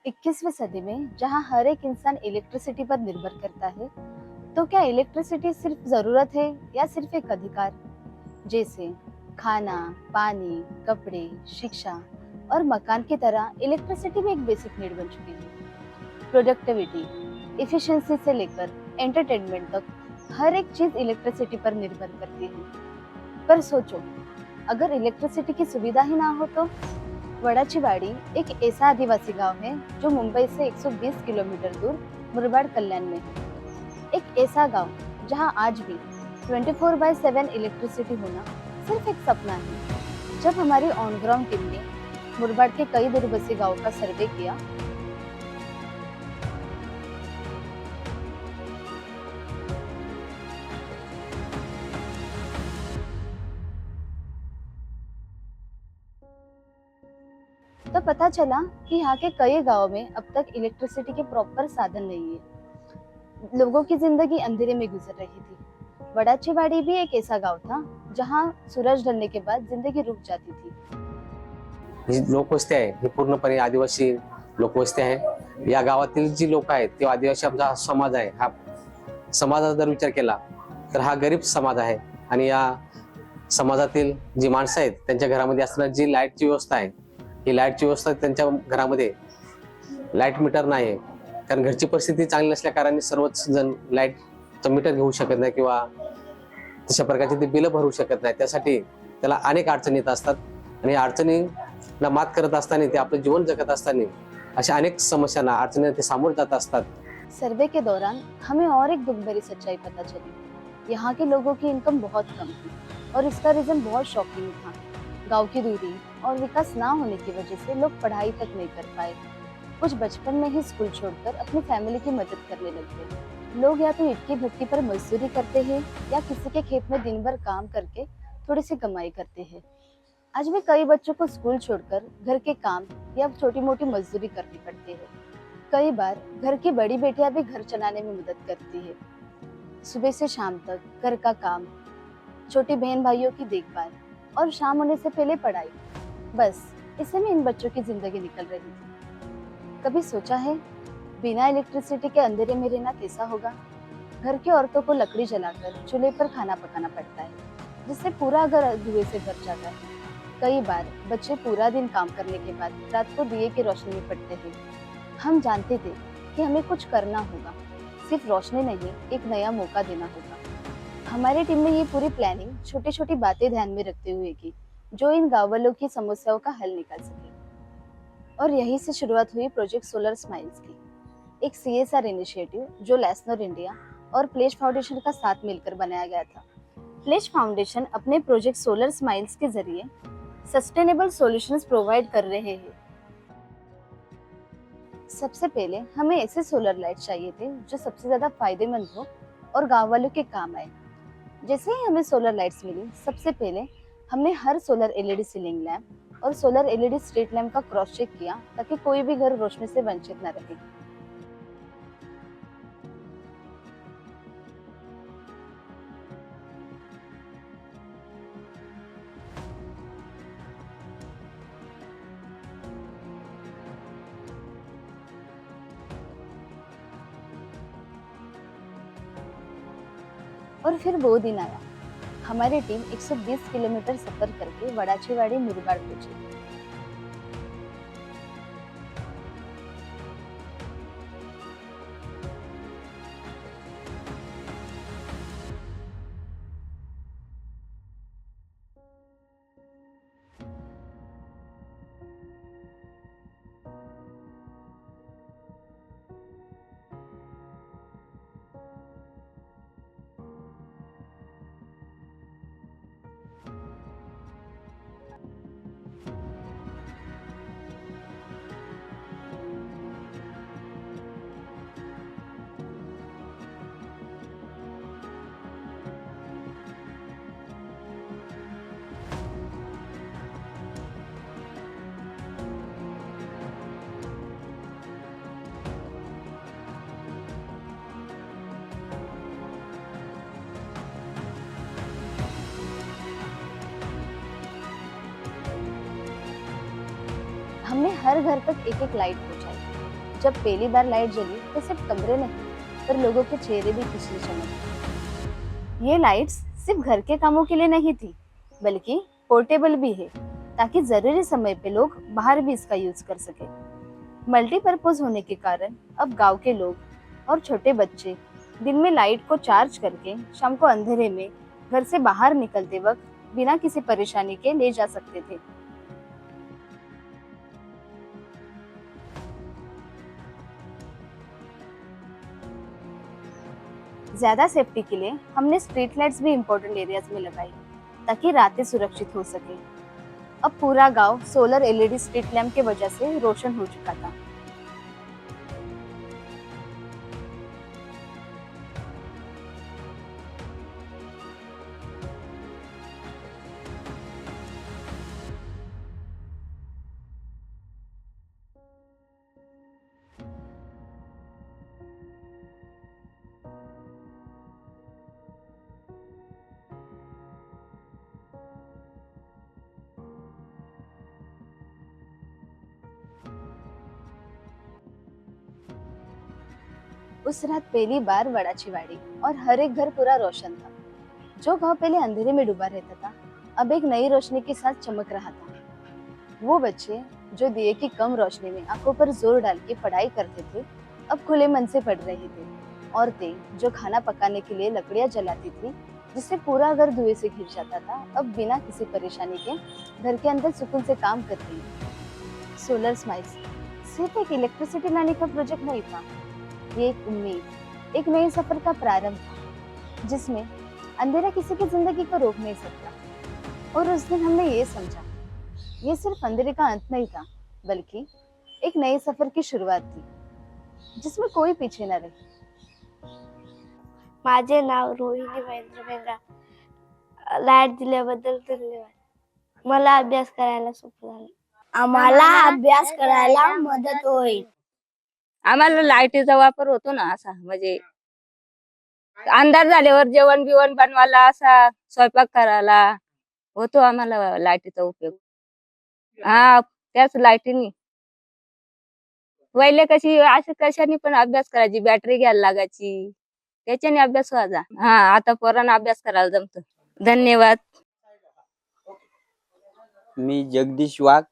21वीं सदी में जहां हर एक इंसान इलेक्ट्रिसिटी पर निर्भर करता है, तो क्या इलेक्ट्रिसिटी सिर्फ जरूरत है या सिर्फ एक अधिकार? जैसे खाना, पानी, कपड़े, शिक्षा और मकान की तरह इलेक्ट्रिसिटी भी एक बेसिक नीड बन चुकी है। प्रोडक्टिविटी, इफिशिएंसी से लेकर एंटरटेनमेंट तक हर एक चीज इलेक्ट्रिसिटी पर निर्भर करती है। पर सोचो, अगर इलेक्ट्रिसिटी की सुविधा ही ना हो तो? वडाचीवाड़ी एक ऐसा आदिवासी गांव है जो मुंबई से 120 किलोमीटर दूर मुरबाड कल्याण में है। एक ऐसा गांव जहां आज भी 24/7 इलेक्ट्रिसिटी होना सिर्फ एक सपना है। जब हमारी ऑन ग्राउंड टीम ने मुरबाड के कई दूरबसी गांवों का सर्वे किया, तो पता चला कि यहाँ के कई गांवों में अब तक इलेक्ट्रिसिटी के प्रॉपर साधन नहीं है। लोगों की जिंदगी अंधेरे में गुजर रही थी। वडाचीवाड़ी भी एक ऐसा गांव था जहां सूरज ढलने के बाद जिंदगी रुक जाती थी। ही लोकवस्ती आहे ही पूर्णपणे आदिवासी लोकवस्ती आहे। या गावातील जी लोक आहेत ते आदिवासी आमचा समाज आहे। हा समाजाचा जर विचार केला तर हा गरीब समाज आहे आणि या समाजातील जी माणसं आहेत त्यांच्या घरामध्ये असणारी जी लाईटची व्यवस्था आहे, ही लाईटची व्यवस्था त्यांच्या घरामध्ये लाईट मीटर नाही आहे। कारण घरची परिस्थिती चांगली नसल्या कारणाने सर्वच जण लाईटचं मीटर घेऊ शकत नाही किंवा तशा प्रकारचे ते बिल भरू शकत नाही। त्यासाठी त्याला अनेक अडचणी येत असतात आणि अडचणींना मात करत असताना ते आपलं जीवन जगत असताना अशा अनेक समस्यांना अडचणींना ते सामोरे जात असतात। सर्वे के दौरान हमें और एक दुख भरी सच्चाई पता चली। यहाँ के लोगों की इनकम बहुत कम थी और इसका रीजन बहुत शॉकिंग था। गांव की दूरी और विकास ना होने की वजह से लोग पढ़ाई तक नहीं कर पाए। कुछ बचपन में ही स्कूल छोड़कर अपनी फैमिली की मदद करने लग गए। लोग या तो ईंट की भट्टी पर मजदूरी करते हैं या किसी के खेत में दिन भर काम करके थोड़ी सी कमाई करते हैं। आज भी कई बच्चों को स्कूल छोड़कर घर के काम या छोटी मोटी मजदूरी करनी पड़ती है। कई बार घर की बड़ी बेटियां भी घर चलाने में मदद करती है। सुबह से शाम तक घर का काम, छोटी बहन भाइयों की देखभाल और शाम होने से पहले पढ़ाई, बस इसी में इन बच्चों की जिंदगी निकल रही थी। कभी सोचा है बिना इलेक्ट्रिसिटी के अंधेरे में रहना कैसा होगा? घर की औरतों को लकड़ी जलाकर चूल्हे पर खाना पकाना पड़ता है, जिससे पूरा घर धुएं से भर जाता है। कई बार बच्चे पूरा दिन काम करने के बाद रात को दिए की रोशनी में पड़ते हैं। हम जानते थे कि हमें कुछ करना होगा, सिर्फ रोशनी नहीं, एक नया मौका देना होगा। हमारी टीम ने ये पूरी प्लानिंग छोटी छोटी बातें ध्यान में रखते हुए की, जो इन गाँव वालों की समस्याओं का हल निकाल सके। और यहीं से शुरुआत हुई प्रोजेक्ट सोलर स्माइल्स की, एक CSR इनिशिएटिव जो लैसनर इंडिया और प्लेज फाउंडेशन का साथ मिलकर बनाया गया था। प्लेज फाउंडेशन अपने प्रोजेक्ट सोलर स्माइल्स के जरिए सस्टेनेबल सॉल्यूशंस प्रोवाइड कर रहे हैं। सबसे पहले हमें ऐसे सोलर लाइट चाहिए थे जो सबसे ज्यादा फायदेमंद हो और गांव वालों के काम आए। जैसे ही हमें सोलर लाइट्स मिली, सबसे पहले हमने हर सोलर LED सीलिंग लैंप और सोलर LED स्ट्रीट लैंप का क्रॉस चेक किया ताकि कोई भी घर रोशनी से वंचित न रहे। और फिर वो दिन आया, हमारी टीम 120 किलोमीटर सफर करके वडाचीवाड़ी मुरबाड पहुंची। हमने हर घर तक एक एक लाइट पहुंचाई, जब पहली बार लाइट जली तो सिर्फ कमरे नहीं पर लोगों के चेहरे भी खिंचने चमके। ये लाइट्स सिर्फ घर के कामों के लिए नहीं थी बल्कि पोर्टेबल भी है ताकि जरूरी समय पे लोग बाहर भी इसका यूज कर सके। मल्टीपर्पज होने के कारण अब गांव के लोग और छोटे बच्चे दिन में लाइट को चार्ज करके शाम को अंधेरे में घर से बाहर निकलते वक्त बिना किसी परेशानी के ले जा सकते थे। ज्यादा सेफ्टी के लिए हमने स्ट्रीट लाइट्स भी इम्पोर्टेंट एरियाज में लगाई ताकि रातें सुरक्षित हो सके। अब पूरा गांव सोलर एलईडी स्ट्रीट लैम्प के वजह से रोशन हो चुका था। उस रात पहली बार वड़ाची वाड़ी और हर एक घर पूरा रोशन था। जो गांव पहले अंधेरे में डूबा रहता था अब एक नई रोशनी के साथ चमक रहा था। वो बच्चे जो दिए की कम रोशनी में आंखों पर जोर डाल के पढ़ाई करते थे अब खुले मन से पढ़ रहे थे। औरतें जो खाना पकाने के लिए लकड़ियां जलाती थी जिससे पूरा घर धुएं से घिर जाता था अब बिना किसी परेशानी के घर के अंदर सुकून से काम कर रही है। सोलर स्माइल्स सिर्फ एक इलेक्ट्रिसिटी लाने का प्रोजेक्ट नहीं था, ये एक उम्मीद, एक नए सफर का प्रारंभ था जिसमें अंधेरा किसी की जिंदगी को रोक नहीं सकता। और उस दिन हमने ये समझा ये सिर्फ अंधेरे का अंत नहीं था बल्कि एक नए सफर की शुरुआत थी जिसमें कोई पीछे न रहे। माझे नाव रोहिणी महेंद्र बेंगा। लाईट दिल्याबद्दल धन्यवाद। मला अभ्यास करायला सोपं झालं। आम्हाला अभ्यास करायला मदत होईल। आम्हाला लाईटीचा वापर होतो ना असा म्हणजे अंधार झाल्यावर जेवण बिवण बनवायला असा स्वयंपाक करायला होतो आम्हाला लाईटीचा उपयोग। हा त्याच लाईटीनी पहिले कशी अशी कशाने पण अभ्यास करायची बॅटरी घ्यायला लागायची त्याच्याने अभ्यास व्हायचा। हा आता पोरांना अभ्यास करायला जमतं। धन्यवाद। मी जगदीश वाघ।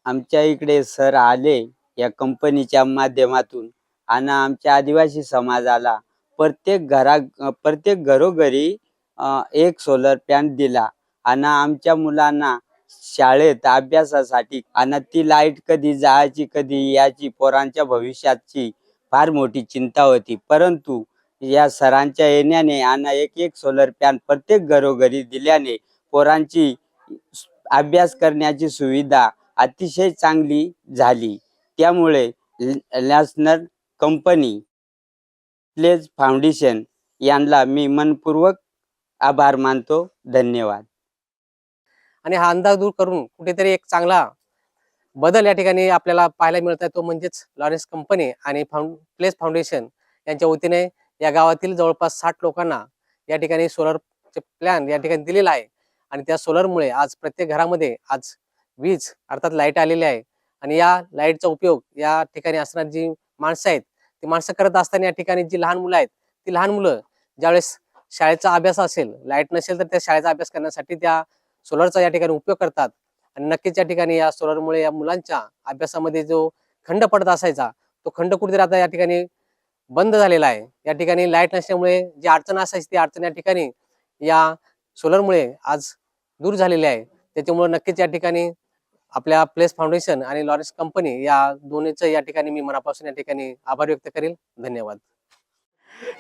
आमच्या इकडे सर आले या कंपनीच्या माध्यमातून आणि आमच्या आदिवासी समाजाला प्रत्येक घरोघरी एक सोलर पॅनल दिला आणि आमच्या मुलांना शाळेत अभ्यासासाठी आणि ती लाईट कधी जायची कधी याची पोरांच्या भविष्याची फार मोठी चिंता होती। परंतु या सरांच्या येण्याने आणि एक सोलर पॅनल प्रत्येक घरोघरी दिल्याने पोरांची अभ्यास करण्याची सुविधा अतिशय चांगली झाली। त्यामुळे नॅशनल कंपनी प्लेज फाउंडेशन यांना मी मनपूर्वक आभार मानतो। धन्यवाद। आणि हा अंदाज दूर करून कुठेतरी एक चांगला बदल या ठिकाणी आपल्याला पाहायला मिळत आहे तो म्हणजेच लॉरेन्स कंपनी आणि प्लेस फाउंडेशन यांच्या वतीने या गावातील जवळपास 60 लोकांना या ठिकाणी सोलरचे प्लॅन या ठिकाणी दिलेला आहे। आणि त्या सोलरमुळे आज प्रत्येक घरामध्ये आज वीज अर्थात लाईट आलेली आहे आणि या लाईटचा उपयोग या ठिकाणी असणारी जी माणसं आहेत ती माणसं करत असताना या ठिकाणी जी लहान मुलं आहेत ती लहान मुलं ज्यावेळेस शाळेचा अभ्यास असेल लाईट नसेल तर त्या शाळेचा अभ्यास करण्यासाठी त्या सोलरचा या ठिकाणी उपयोग करतात। आणि नक्कीच या ठिकाणी या सोलरमुळे या मुलांच्या अभ्यासामध्ये जो खंड पडत असायचा तो खंड कुठेतरी आता या ठिकाणी बंद झालेला आहे। या ठिकाणी लाईट नसल्यामुळे जी अडचण असायची ती अडचण या ठिकाणी या सोलरमुळे आज दूर झालेली आहे। त्याच्यामुळे नक्कीच या ठिकाणी आपल्या प्लेस फाउंडेशन आणि लॉरेन्स कंपनी या दोन्हीचं या ठिकाणी मी मनापासून या ठिकाणी आभार व्यक्त करेल। धन्यवाद।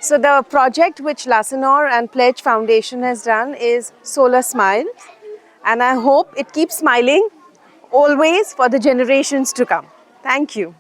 So the project which Lasanor and Pledge Foundation has done is Solar Smile, and I hope it keeps smiling always for the generations to come. Thank you.